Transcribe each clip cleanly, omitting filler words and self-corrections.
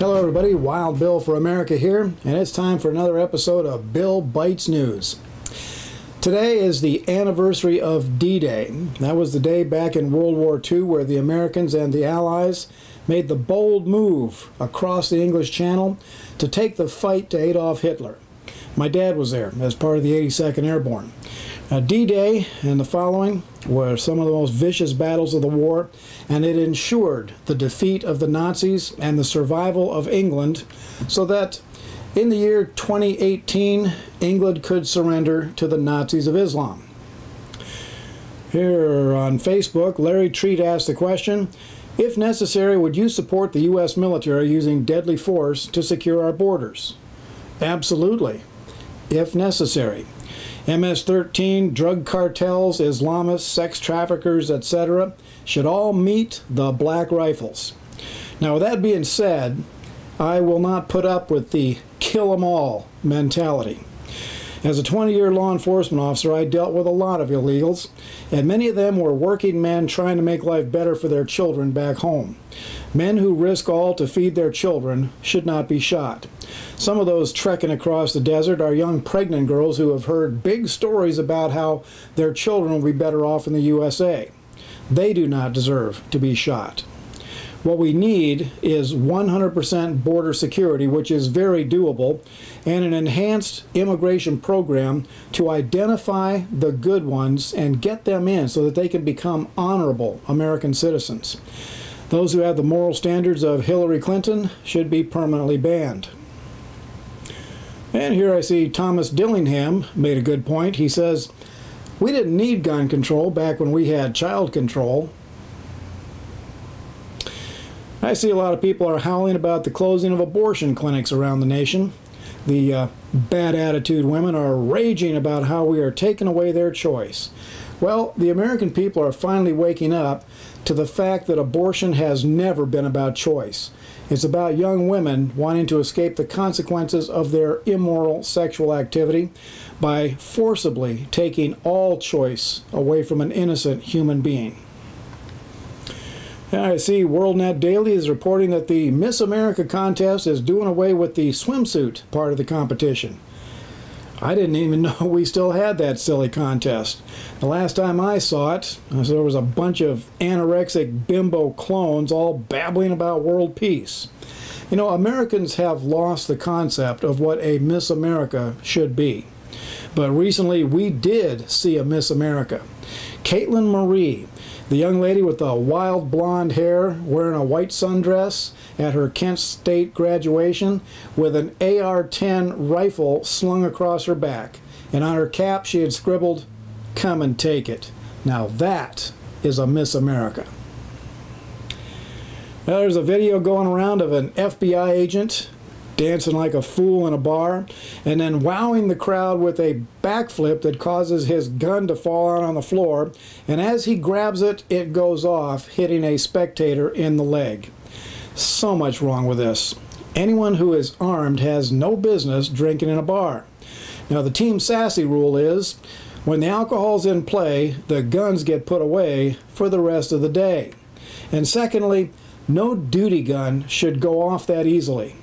Hello everybody, Wild Bill for America here, and it's time for another episode of Bill Bites News. Today is the anniversary of D-Day. That was the day back in World War II where the Americans and the Allies made the bold move across the English Channel to take the fight to Adolf Hitler. My dad was there as part of the 82nd Airborne. D-Day and the following were some of the most vicious battles of the war, and it ensured the defeat of the Nazis and the survival of England, so that in the year 2018, England could surrender to the Nazis of Islam. Here on Facebook, Larry Treat asked the question, if necessary, would you support the U.S. military using deadly force to secure our borders? Absolutely, if necessary. MS-13, drug cartels, Islamists, sex traffickers, etc. should all meet the black rifles. Now, with that being said, I will not put up with the kill 'em all mentality. As a 20-year law enforcement officer, I dealt with a lot of illegals, and many of them were working men trying to make life better for their children back home. Men who risk all to feed their children should not be shot. Some of those trekking across the desert are young pregnant girls who have heard big stories about how their children will be better off in the USA. They do not deserve to be shot. What we need is 100% border security, which is very doable, and an enhanced immigration program to identify the good ones and get them in so that they can become honorable American citizens. Those who have the moral standards of Hillary Clinton should be permanently banned. And here I see Thomas Dillingham made a good point. He says, we didn't need gun control back when we had child control. I see a lot of people are howling about the closing of abortion clinics around the nation. The bad attitude women are raging about how we are taking away their choice. Well, the American people are finally waking up to the fact that abortion has never been about choice. It's about young women wanting to escape the consequences of their immoral sexual activity by forcibly taking all choice away from an innocent human being. I see WorldNet Daily is reporting that the Miss America contest is doing away with the swimsuit part of the competition. I didn't even know we still had that silly contest. The last time I saw it, there was a bunch of anorexic bimbo clones all babbling about world peace. You know, Americans have lost the concept of what a Miss America should be. But recently we did see a Miss America. Caitlin Marie, the young lady with the wild blonde hair wearing a white sundress at her Kent State graduation with an AR-10 rifle slung across her back. And on her cap she had scribbled, "Come and take it." Now that is a Miss America. Now there's a video going around of an FBI agent dancing like a fool in a bar, and then wowing the crowd with a backflip that causes his gun to fall out on the floor, and as he grabs it, it goes off, hitting a spectator in the leg. So much wrong with this. Anyone who is armed has no business drinking in a bar. Now the Team Sassy rule is, when the alcohol's in play, the guns get put away for the rest of the day. And secondly, no duty gun should go off that easily.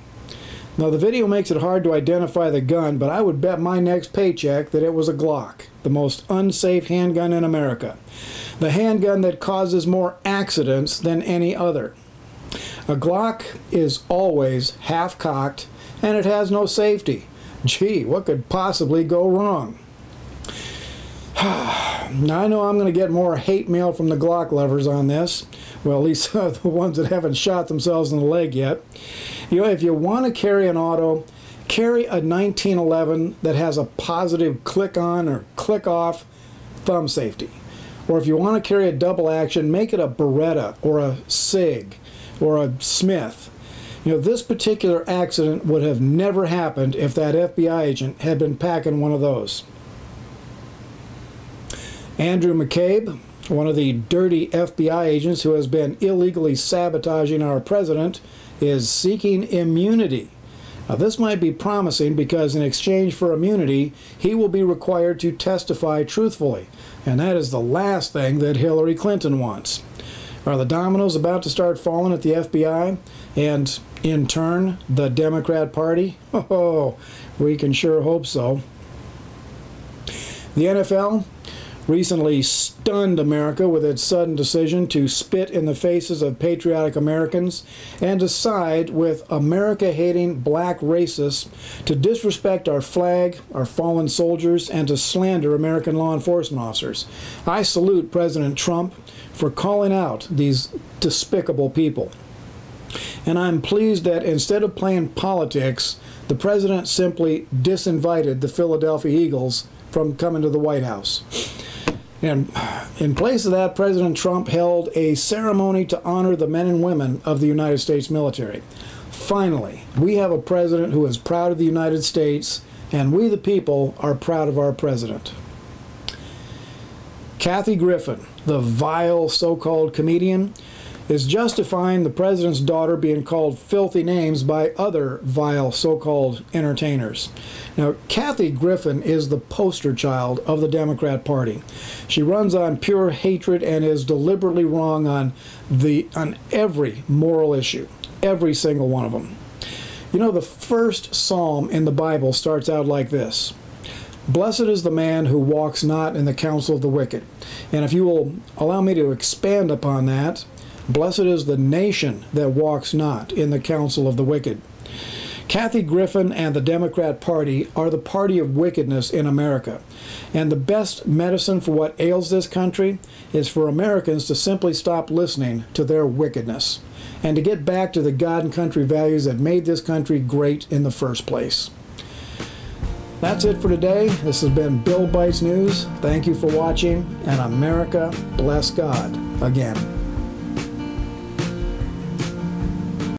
Now the video makes it hard to identify the gun, but I would bet my next paycheck that it was a Glock, the most unsafe handgun in America. The handgun that causes more accidents than any other. A Glock is always half-cocked, and it has no safety. Gee, what could possibly go wrong? Now I know I'm going to get more hate mail from the Glock lovers on this. Well, at least the ones that haven't shot themselves in the leg yet. You know, if you want to carry an auto, carry a 1911 that has a positive click-on or click-off thumb safety. Or if you want to carry a double action, make it a Beretta or a SIG or a Smith. You know, this particular accident would have never happened if that FBI agent had been packing one of those. Andrew McCabe, one of the dirty FBI agents who has been illegally sabotaging our president, is seeking immunity. Now this might be promising because in exchange for immunity, he will be required to testify truthfully. And that is the last thing that Hillary Clinton wants. Are the dominoes about to start falling at the FBI and, in turn, the Democrat Party? Oh, we can sure hope so. The NFL recently stunned America with its sudden decision to spit in the faces of patriotic Americans and to side with America-hating black racists to disrespect our flag, our fallen soldiers, and to slander American law enforcement officers. I salute President Trump for calling out these despicable people. And I'm pleased that instead of playing politics, the president simply disinvited the Philadelphia Eagles from coming to the White House. And in place of that, President Trump held a ceremony to honor the men and women of the United States military. Finally, we have a president who is proud of the United States, and we the people are proud of our president. Kathy Griffin, the vile so-called comedian, is justifying the president's daughter being called filthy names by other vile so-called entertainers. Now, Kathy Griffin is the poster child of the Democrat Party. She runs on pure hatred and is deliberately wrong on every moral issue, every single one of them. You know, the first psalm in the Bible starts out like this: "Blessed is the man who walks not in the counsel of the wicked." And if you will allow me to expand upon that, blessed is the nation that walks not in the counsel of the wicked. Kathy Griffin and the Democrat Party are the party of wickedness in America. And the best medicine for what ails this country is for Americans to simply stop listening to their wickedness and to get back to the God and country values that made this country great in the first place. That's it for today. This has been Bill Bites News. Thank you for watching, and America bless God again.